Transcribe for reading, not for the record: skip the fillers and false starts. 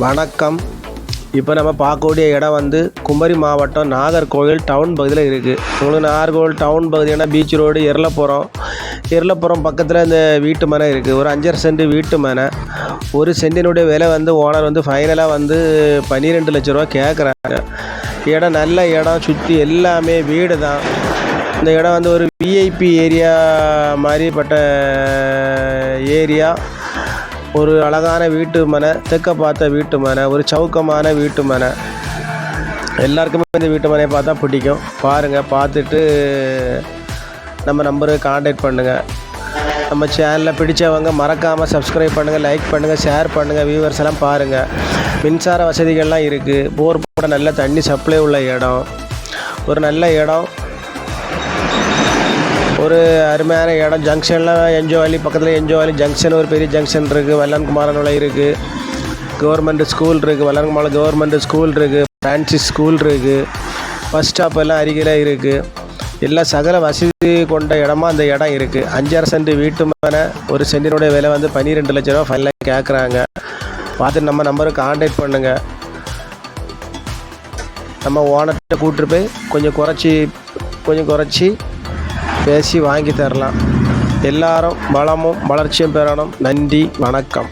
வணக்கம். இப்போ நம்ம பார்க்கக்கூடிய இடம் வந்து குமரி மாவட்டம் நாகர்கோவில் டவுன் பகுதியில் இருக்குது. உங்களுக்கு நாகர்கோவில் டவுன் பகுதினா பீச் ரோடு எர்லப்புறம் பக்கத்தில் இந்த வீட்டு மனை இருக்குது. ஒரு 5.5 சென்ட் வீட்டு மனை. ஒரு சென்டினுடைய விலை வந்து ஓனர் வந்து ஃபைனலாக வந்து 12 லட்ச ரூபா கேட்குறாங்க. இடம் நல்ல இடம், சுற்றி எல்லாமே வீடு தான். இந்த இடம் வந்து ஒரு விஐபி ஏரியா மாதிரிப்பட்ட ஏரியா. ஒரு அழகான வீட்டு மனை, தெற்க பார்த்த வீட்டு மனை, ஒரு சவுக்கமான வீட்டு மனை. எல்லாருக்குமே இந்த வீட்டு மனையை பார்த்தா பிடிக்கும். பாருங்கள், பார்த்துட்டு நம்ம நம்பருக்கு கான்டாக்ட் பண்ணுங்கள். நம்ம சேனலில் பிடிச்சவங்க மறக்காமல் சப்ஸ்கிரைப் பண்ணுங்கள், லைக் பண்ணுங்கள், ஷேர் பண்ணுங்கள். வியூவர்ஸ் எல்லாம் பாருங்கள். மின்சார வசதிகள்லாம் இருக்குது. போர் போட நல்ல தண்ணி சப்ளை உள்ள இடம். ஒரு நல்ல இடம், ஒரு அருமையான இடம். ஜங்ஷனில் என்ஜோவாலி பக்கத்தில் என்ஜோவாலி ஜங்ஷன், ஒரு பெரிய ஜங்ஷன் இருக்குது. வல்லன்குமாரன் உலை இருக்குது. கவர்மெண்ட் ஸ்கூல் இருக்குது. வல்லன்குமார கவர்மெண்ட் ஸ்கூல் இருக்குது. ஃப்ரான்சிஸ் ஸ்கூல் இருக்குது. பஸ் ஸ்டாப் எல்லாம் அருகில் இருக்குது. எல்லா சகல வசதி கொண்ட இடமா அந்த இடம் இருக்குது. 5.5 சென்ட் வீட்டு மேலே ஒரு சென்டினுடைய விலை வந்து 12 லட்ச ரூபா ஃபைனலாக கேட்குறாங்க. பார்த்துட்டு நம்ம நம்பருக்கு கான்டாக்ட் பண்ணுங்கள். நம்ம ஓனர்கிட்ட கூப்பிட்டு போய் கொஞ்சம் குறைச்சி பேசி வாங்கி தரலாம். எல்லாரும் வளமும் வளர்ச்சியும் பெறணும். நன்றி, வணக்கம்.